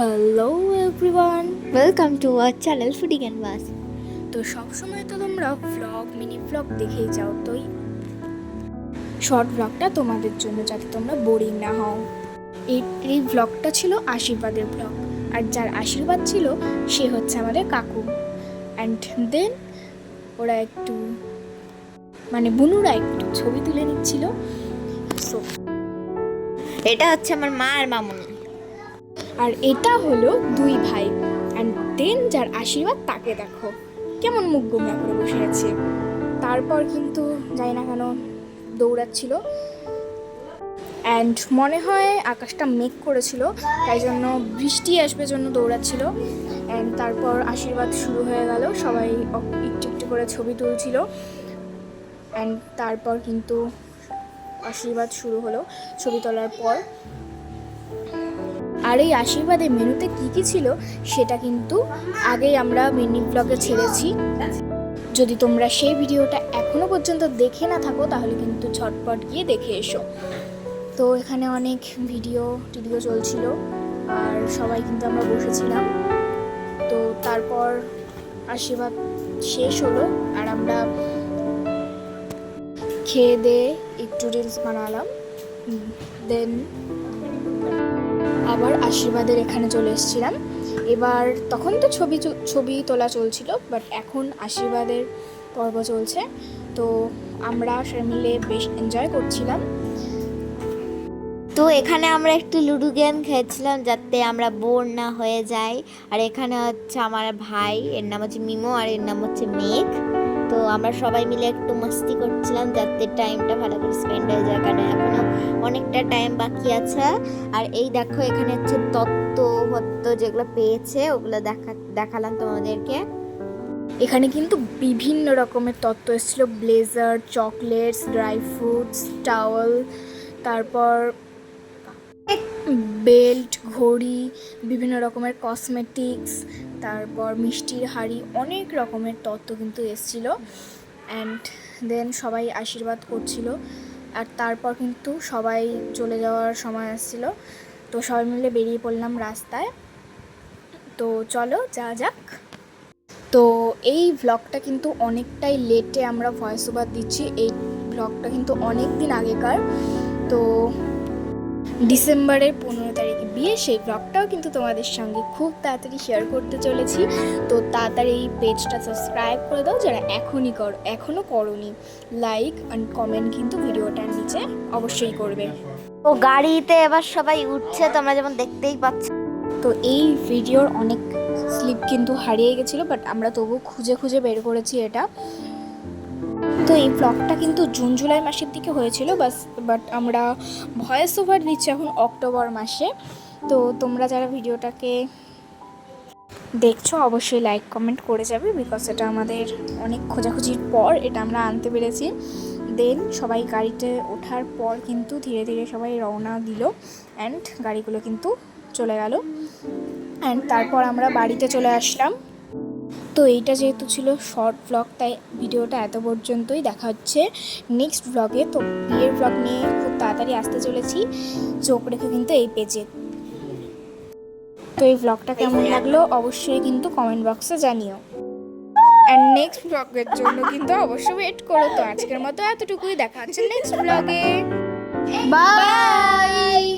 Hello everyone, welcome to our channel foodie canvas. তো সবসময় তো তোমরা ভ্লগ মিনি ভ্লগ দেখেই যাও, তো শর্ট ভ্লগটা তোমাদের জন্য, যাতে তোমরা বোরিং না হও। এই ভ্লগটা ছিল আশীর্বাদের ভ্লগ, আর যার আশীর্বাদ ছিল সে হচ্ছে আমাদের কাকু। অ্যান্ড দেন ওরা একটু বুনুরা একটু ছবি তুলে নিচ্ছিল। সো এটা হচ্ছে আমার মা আর মামুনি, আর এটা হলো দুই ভাই। অ্যান্ড দেন যার আশীর্বাদ তাকে দেখো কেমন মুখ গোমরা করে বসে আছে। তারপর কিন্তু যাই না কেন দৌড়াচ্ছিল, অ্যান্ড মনে হয় আকাশটা মেঘ করেছিল, তাই জন্য বৃষ্টি আসবে জন্য দৌড়াচ্ছিল। অ্যান্ড তারপর আশীর্বাদ শুরু হয়ে গেল, সবাই একটু একটু করে ছবি তুলছিল। অ্যান্ড তারপর কিন্তু আশীর্বাদ শুরু হলো ছবি তোলার পর। আর এই আশীর্বাদের মেনুতে কী কী ছিল সেটা কিন্তু আগেই আমরা মিনি ব্লগে ছেড়েছি। যদি তোমরা সেই ভিডিওটা এখনও পর্যন্ত দেখে না থাকো তাহলে কিন্তু ঝটপট গিয়ে দেখে এসো। তো এখানে অনেক ভিডিও চলছিল, আর সবাই কিন্তু আমরা বসেছিলাম। তো তারপর আশীর্বাদ শেষ হলো, আর আমরা খেয়ে দিয়ে একটু রিলস বানালাম। দেন আবার আশীর্বাদের এখানে চলে এসেছিলাম। এবার তখন তো ছবি তোলা চলছিল, বাট এখন আশীর্বাদের পর্ব চলছে। তো আমরা সবাই মিলে বেশ এনজয় করছিলাম। তো এখানে আমরা একটু লুডো গেম খেলছিলাম যাতে আমরা বোর না হয়ে যাই। আর এখানে হচ্ছে আমার ভাই, এর নাম হচ্ছে মিমো আর এর নাম হচ্ছে মেঘ। তো আমরা সবাই মিলে একটু মস্তি করছিলাম যাতে টাইমটা ভালো করে স্পেন্ড হয়ে যায়, কারণ এখনো অনেকটা টাইম বাকি আছে। আর এই দেখো এখানে হচ্ছে তত্ত্ব যেগুলো পেয়েছে ওগুলো দেখালাম তোমাদেরকে। এখানে কিন্তু বিভিন্ন রকমের তত্ত্ব এসেছিলো, blazer, chocolates, dry fruits, towel, তারপর বেল্ট, ঘড়ি, বিভিন্ন রকমের কসমেটিক্স, তারপর মিষ্টির হাঁড়ি, অনেক রকমের তত্ত্ব কিন্তু এসেছিলো। অ্যান্ড দেন সবাই আশীর্বাদ করছিল, আর তারপর কিন্তু সবাই চলে যাওয়ার সময় আসছিল। তো সবাই মিলে বেরিয়ে পড়লাম রাস্তায়। তো চলো যাক। তো এই ভ্লগটা কিন্তু অনেকটাই লেটে আমরা ভয়েস ওভার দিচ্ছি। এই ভ্লগটা কিন্তু অনেক দিন আগেকার। তো ডিসেম্বরের 15 তারিখে বিয়ে, সেই ব্লগটাও কিন্তু তোমাদের সঙ্গে খুব তাড়াতাড়ি শেয়ার করতে চলেছি। তো তাড়াতাড়ি এই পেজটা সাবস্ক্রাইব করে দাও যারা এখনও করোনি। লাইক অ্যান্ড কমেন্ট কিন্তু ভিডিওটার নিচে অবশ্যই করবে। তো গাড়িতে এবার সবাই উঠছে, তোমরা যেমন দেখতেই পাচ্ছ। তো এই ভিডিওর অনেক স্লিপ কিন্তু হারিয়ে গেছিলো, বাট আমরা তবু খুঁজে বের করেছি এটা। তো এই ব্লগটা কিন্তু জুন জুলাই মাসের দিকে হয়েছিল, বাট আমরা ভয়েস ওভার দিচ্ছি এখন অক্টোবর মাসে। তো তোমরা যারা ভিডিওটাকে দেখছো অবশ্যই লাইক কমেন্ট করে যাবে, বিকজ এটা আমাদের অনেক খোঁজাখুঁজির পর এটা আমরা আনতে পেরেছি। দেন সবাই গাড়িতে ওঠার পর কিন্তু ধীরে ধীরে সবাই রওনা দিল, অ্যান্ড গাড়িগুলো কিন্তু চলে গেল। অ্যান্ড তারপর আমরা বাড়িতে চলে আসলাম। তো এইটা যেহেতু ছিল শর্ট ব্লগ, তাই ভিডিওটা এত পর্যন্তই। দেখা হচ্ছে নেক্সট ব্লগে। তো বিয়ের ব্লগ নিয়ে খুব তাড়াতাড়ি আসতে চলেছি, চোখ রেখে কিন্তু এই পেজে। তো এই ব্লগটা কেমন লাগলো অবশ্যই কিন্তু কমেন্ট বক্সে জানিও, অ্যান্ড নেক্সট ব্লগের জন্য কিন্তু অবশ্যই ওয়েট করো। তো আজকের মতো এতটুকুই, দেখা হচ্ছে নেক্সট ব্লগে। বাই।